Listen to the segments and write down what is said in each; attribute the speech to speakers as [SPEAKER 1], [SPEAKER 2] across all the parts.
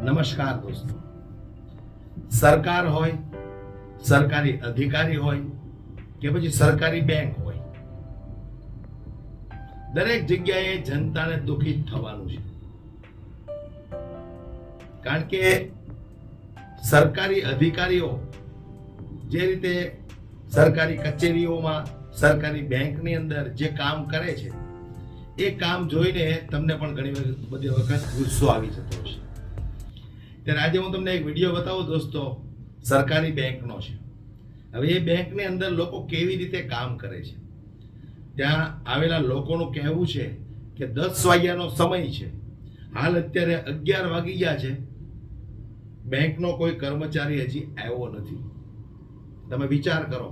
[SPEAKER 1] નમસ્કાર દોસ્તો, સરકાર હોય, સરકારી અધિકારી હોય કે પછી સરકારી બેંક હોય, દરેક જગ્યાએ જનતાને દુઃખિત થવાનું છે. કારણ કે સરકારી અધિકારીઓ જે રીતે સરકારી કચેરીઓમાં, સરકારી બેંકની અંદર જે કામ કરે છે એ કામ જોઈને તમને પણ ઘણી બધી વખત ગુસ્સો આવી જતો હશે. ત્યારે આજે હું તમને એક વિડીયો બતાવું દોસ્તો, સરકારી બેંકનો છે. હવે એ બેંકની અંદર લોકો કેવી રીતે કામ કરે છે. ત્યાં આવેલા લોકોનું કહેવું છે કે 10 વાગ્યાનો સમય છે, હાલ અત્યારે 11 વાગી ગયા છે, બેંકનો કોઈ કર્મચારી હજી આવ્યો નથી. તમે વિચાર કરો,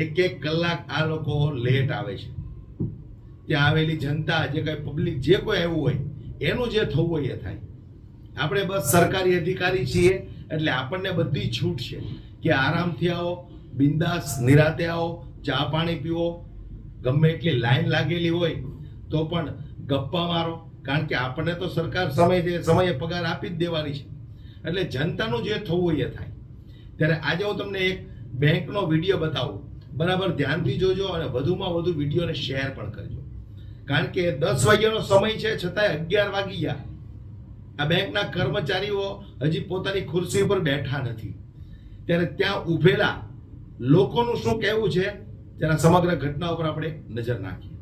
[SPEAKER 1] 1-1 કલાક આ લોકો લેટ આવે છે. ત્યાં આવેલી જનતા, જે કઈ પબ્લિક, જે કોઈ આવ્યું હોય એનું જે થવું હોય એ થાય. આપણે બસ સરકારી અધિકારી છીએ એટલે આપણને બધી છૂટ છે કે આરામથી આવો, બિંદાસ નિરાતે આવો, ચા પાણી પીવો, ગમે એટલી લાઈન લાગેલી હોય તો પણ ગપ્પા મારો, કારણ કે આપણને તો સરકાર સમયે પગાર આપી જ દેવાની છે. એટલે જનતાનું જે થવું હોય એ થાય. ત્યારે આજે હું તમને એક બેંકનો વિડીયો બતાવું, બરાબર ધ્યાનથી જોજો અને વધુમાં વધુ વિડીયોને શેર પણ કરજો. કારણ કે 10 વાગ્યાનો સમય છે છતાંય 11 વાગી ગયા. આ બેંકના કર્મચારીઓ હજી પોતાની ખુરશી પર બેઠા નથી. ત્યારે ત્યાં ઉભેલા લોકોનું શું કહેવું છે, તેના સમગ્ર ઘટના ઉપર આપણે નજર નાખીએ.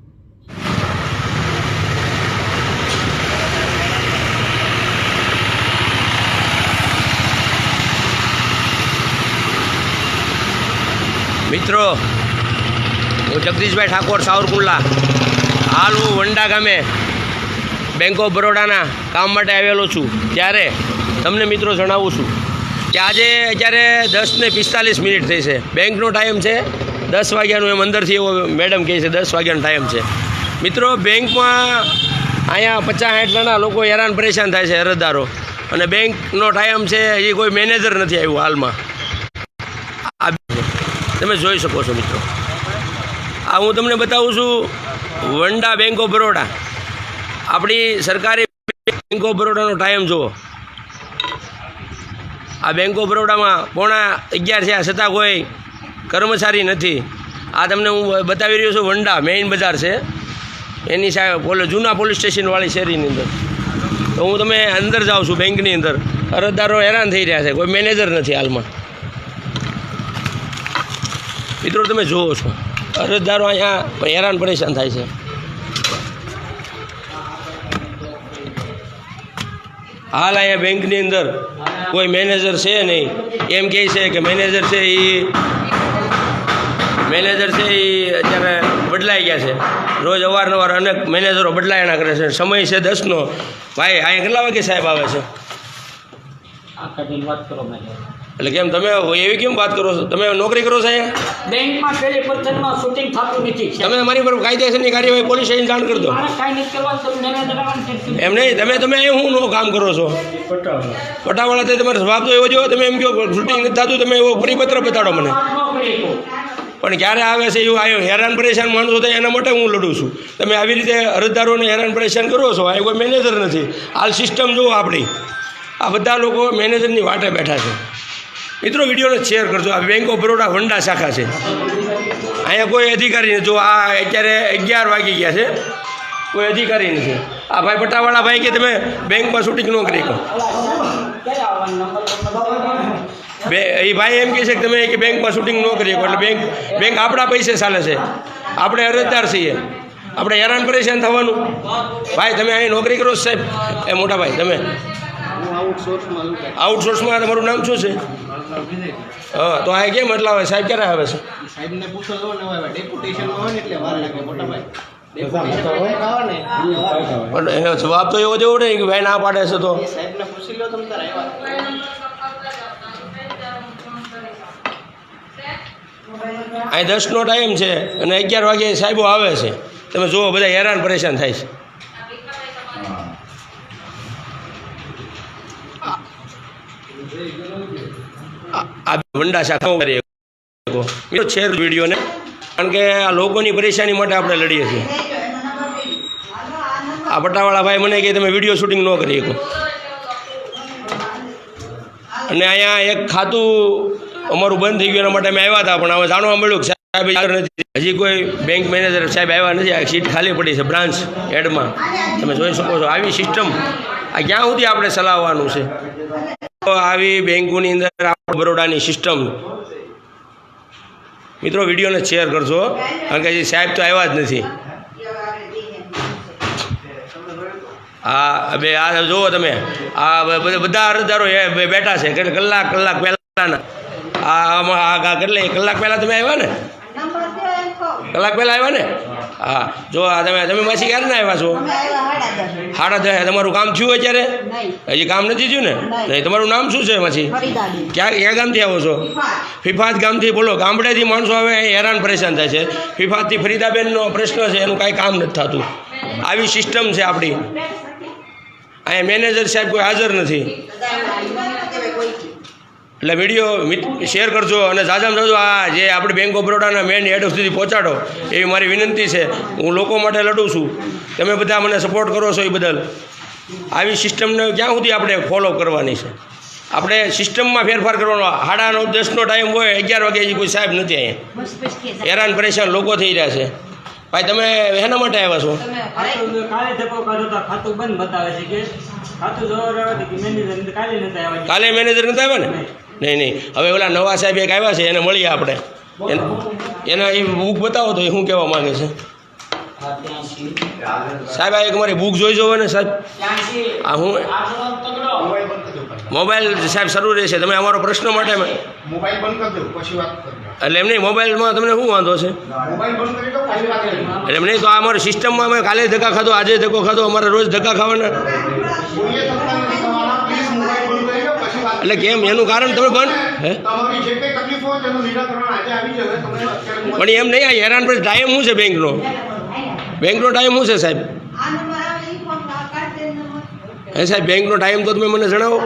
[SPEAKER 2] મિત્રો, હું જગદીશભાઈ ઠાકોર સાવરકુંડલા. હાલ હું વંડા ગામે બેંક ઓફ બરોડાના કામ માટે આવેલો છું. ત્યારે તમને મિત્રો જણાવું છું કે આજે અત્યારે 10:45 થઈ છે. બેંકનો ટાઈમ છે 10 વાગ્યાનો, એમ અંદરથી એવો મેડમ કહે છે 10 વાગ્યાનો ટાઈમ છે. મિત્રો, બેંકમાં અહીંયા 50-60 જણા લોકો હેરાન પરેશાન થાય છે, અરજદારો. અને બેંકનો ટાઈમ છે, એ કોઈ મેનેજર નથી આવ્યું હાલમાં. આ તમે જોઈ શકો છો મિત્રો. આ હું તમને બતાવું છું વંડા બેંક ઓફ બરોડા. આપણી સરકારી બેંક ઓફ બરોડાનો ટાઈમ જુઓ. આ બેંક ઓફ બરોડામાં 11:15 થયા છતાં કોઈ કર્મચારી નથી. આ તમને હું બતાવી રહ્યો છું વંડા મેઇન બજાર છે, એની સાહેબ જૂના પોલીસ સ્ટેશનવાળી શેરીની અંદર. તો હું તમે અંદર જાઉં છું બેંકની અંદર. અરજદારો હેરાન થઈ રહ્યા છે, કોઈ મેનેજર નથી હાલમાં. મિત્રો, તમે જુઓ છો અરજદારો અહીંયા હેરાન પરેશાન થાય છે. હાલ અહીંયા બેંકની અંદર કોઈ મેનેજર છે નહીં. એમ કહે છે કે મેનેજર છે એ અત્યારે બદલાઈ ગયા છે. રોજ અવારનવાર અનેક મેનેજરો બદલાયણા કરે છે. સમય છે 10નો. ભાઈ, અહીંયા કેટલા વાગે સાહેબ આવે છે? એટલે કેમ તમે એવી કેમ વાત કરો છો? તમે નોકરી કરો છો અહીંયા
[SPEAKER 3] બેંકમાં પેલી પર્સનમાં શૂટિંગ થતું નથી.
[SPEAKER 2] તમે મારી પર કાયદેસરની કાર્યવાહી પોલીસ સ્ટેશન જાણ કરી દો. એમ નહીં, તમે અહીં હું કામ કરો છો? પટાવાળા તે તમારો જવાબ તો એવો જો, તમે એમ કહો શૂટિંગ નથી થતું, તમે એવો પરિપત્ર બતાડો મને. પણ ક્યારે આવે છે એવું આવ્યો હેરાન પરેશાન માણસો થાય એના માટે હું લડું છું. તમે આવી રીતે અરજદારોને હેરાન પરેશાન કરો છો. આ કોઈ મેનેજર નથી. હાલ સિસ્ટમ જુઓ આપણી. આ બધા લોકો મેનેજરની વાટે બેઠા છે. મિત્રો, વિડીયોને શેર કરજો. આ બેંક ઓફ બરોડા વંડા શાખા છે. અહીંયા કોઈ અધિકારી નથી. જો આ અત્યારે 11 વાગી ગયા છે, કોઈ અધિકારી નથી. આ ભાઈ પટાવાળા ભાઈ કે તમે બેંકમાં શૂટિંગ ન કરી શકો. એ ભાઈ એમ કહે છે કે તમે કે બેંકમાં શૂટિંગ ન કરી શકો. એટલે બેંક આપણા પૈસે ચાલે છે. આપણે અરજદાર છીએ, આપણે હેરાન પરેશાન થવાનું. ભાઈ, તમે અહીં નોકરી કરો સાહેબ? એ મોટા ભાઈ, તમે આઉટસોર્સમાં તમારું નામ શું છે? હા, તો આ કેમ એટલા આવે? સાહેબ ક્યારે આવે છે?
[SPEAKER 4] સાહેબને પૂછો તો ને હવે ડેપ્યુટેશનમાં હોય ને એટલે વાર લાગે મોટા ભાઈ.
[SPEAKER 2] પણ એનો જવાબ તો એવો દેવો નહીં કે ભાઈ ના પાડે છે. તો
[SPEAKER 4] સાહેબને પૂછી લો તમે તારે
[SPEAKER 2] અહીં 10નો ટાઈમ છે અને 11 વાગે સાહેબો આવે છે. તમે જુઓ, બધા હેરાન પરેશાન થાય છે. આ વંડા શાખા કરી શેર વિડીયોને, કારણ કે આ લોકોની પરેશાની માટે આપણે લડીએ છીએ. આ પટ્ટાવાળા ભાઈ મને કે તમે વિડીયો શૂટિંગ ન કરી શકો. અને અહીંયા એક ખાતું અમારું બંધ થઈ ગયું એના માટે અમે આવ્યા હતા, પણ હવે જાણવા મળ્યું કે સાહેબ હાજર નથી. હજી કોઈ બેંક મેનેજર સાહેબ આવ્યા નથી. આ સીટ ખાલી પડી છે બ્રાન્ચ હેડમાં, તમે જોઈ શકો છો. આવી સિસ્ટમ આ ક્યાં સુધી આપણે ચલાવવાનું છે? તો આવી બેંકોની અંદર બરોડાની સિસ્ટમ. મિત્રો વિડીયોને શેર કરજો, કારણ કે હજી સાહેબ તો આવ્યા જ નથી. હા બે આ જુઓ તમે, આ બધા અરજદારો બેઠા છે કે કલાક પહેલાના. આ કેટલે કલાક પહેલાં તમે આવ્યા ને? કલાક પહેલાં આવ્યા ને? હા જો આ તમે માસી ક્યારે ના આવ્યા છો? 10:30. તમારું કામ થયું અત્યારે? હજી કામ નથી થયું ને? નહીં. તમારું નામ શું છે માસી? ક્યાં ગામથી આવો છો? ફિફાત ગામથી. બોલો, ગામડેથી માણસો હવે હેરાન પરેશાન થાય છે. ફિફાતથી ફરીદાબેનનો પ્રશ્ન છે, એનું કાંઈ કામ નથી થતું. આવી સિસ્ટમ છે આપણી. અહીંયા મેનેજર સાહેબ કોઈ હાજર નથી. એટલે વિડીયો શેર કરજો અને જાજામાં જાજો આ જે આપણે બેંક ઓફ બરોડાના મેઇન હેડ સુધી પહોંચાડો એવી મારી વિનંતી છે. હું લોકો માટે લડું છું, તમે બધા મને સપોર્ટ કરો છો એ બદલ. આવી સિસ્ટમને ક્યાં સુધી આપણે ફોલો કરવાની છે? આપણે સિસ્ટમમાં ફેરફાર કરવાનો. 9:30-10નો ટાઈમ હોય, 11 વાગે હજી કોઈ સાહેબ નથી અહીંયા. હેરાન પરેશાન લોકો થઈ રહ્યા છે. ભાઈ તમે એના માટે આવ્યા છો?
[SPEAKER 3] કાલે ધક્કો કાઢો તો ખાતું બંધ બતાવે છે કે ખાતું મેનેજર કાલે નથી આવ્યા.
[SPEAKER 2] કાલે મેનેજર નથી આવ્યા ને? નહીં. હવે ઓલા નવા સાહેબ એક આવ્યા છે, એને મળીએ આપણે. એના એ બુક બતાવો તો એ શું કહેવા માંગે છે સાહેબ? આ એક મારી બુક જોઈ જોવો ને સાહેબ. આ હું મોબાઈલ સાહેબ શરૂ રહેશે. તમે અમારો પ્રશ્ન માટે
[SPEAKER 1] મોબાઈલ બંધ કરી દો પછી વાત કરજો.
[SPEAKER 2] એટલે એમ નહીં, મોબાઈલમાં તમને શું વાંધો છે?
[SPEAKER 1] મોબાઈલ બંધ કરી દો પછી વાત કરજો.
[SPEAKER 2] એટલે એમ નહીં તો આ અમારી સિસ્ટમમાં અમે કાલે ધક્કા ખાધો, આજે ધક્કો ખાધો, અમારે રોજ ધક્કા ખાવાના.
[SPEAKER 1] બોલીએ શકતા નથી તમારા. પ્લીઝ મોબાઈલ બંધ કરી દો પછી વાત.
[SPEAKER 2] એટલે કેમ એનું કારણ તમે બંધ હે?
[SPEAKER 1] તમારી જે કંઈ તકલીફ હોય તેનું નિરાકરણ આજે આવી જશે. તમે અત્યારે
[SPEAKER 2] પણ એમ નહીં, આ હેરાન પર ટાઈમ શું છે બેંકનો? બેંકનો ટાઈમ શું છે સાહેબ? હે સાહેબ, બેંકનો ટાઈમ તો તમે મને જણાવો.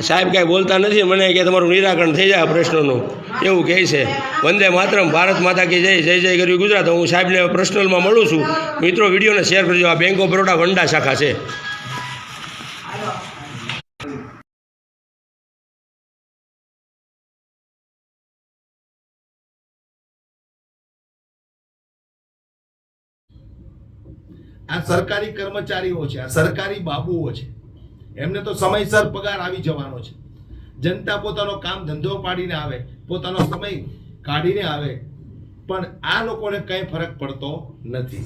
[SPEAKER 2] સાહેબ કાંઈ બોલતા નથી. મને કે તમારું નિરાકરણ થઈ જાય પ્રશ્નોનું એવું કહે છે. વંદે માતરમ, ભારત માતા કી જય, જય જય કર્યું ગુજરાત. હું સાહેબને પર્સનલમાં મળું છું. મિત્રો વિડીયોને શેર કરજો. આ બેંક ઓફ બરોડા વંડા શાખા છે.
[SPEAKER 1] આ સરકારી કર્મચારીઓ છે, આ સરકારી બાબુઓ છે. એમને તો સમયસર પગાર આવી જવાનો છે. જનતા પોતાનો કામ ધંધો પાડીને આવે, પોતાનો સમય કાઢીને આવે, પણ આ લોકોને કંઈ ફરક પડતો નથી.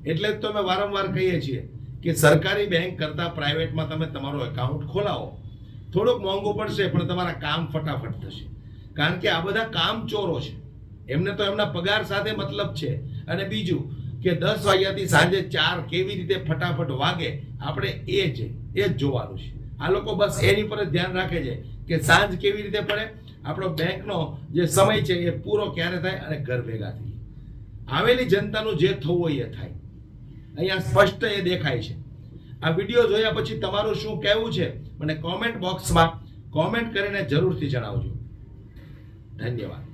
[SPEAKER 1] એટલે જ તો અમે વારંવાર કહીએ છીએ કે સરકારી બેંક કરતાં પ્રાઇવેટમાં તમે તમારો એકાઉન્ટ ખોલાવો. થોડુંક મોંઘું પડશે પણ તમારા કામ ફટાફટ થશે. કારણ કે આ બધા કામચોરો છે. એમને તો એમના પગાર સાથે મતલબ છે. અને બીજું કે 10 વાગ્યાથી સાંજે 4 કેવી રીતે ફટાફટ વાગે, આપણે એ જ જોવાનું છે. આ લોકો બસ એની પર જ ધ્યાન રાખે છે કે સાંજ કેવી રીતે પડે, આપણો બેંકનો જે સમય છે એ પૂરો ક્યારે થાય અને ઘર ભેગા થઈએ. આવેલી જનતાનું જે થવું હોય એ થાય. અહીંયા સ્પષ્ટ એ દેખાય છે. આ વિડીયો જોયા પછી તમારું શું કહેવું છે મને કોમેન્ટ બોક્સમાં કોમેન્ટ કરીને જરૂરથી જણાવજો. ધન્યવાદ.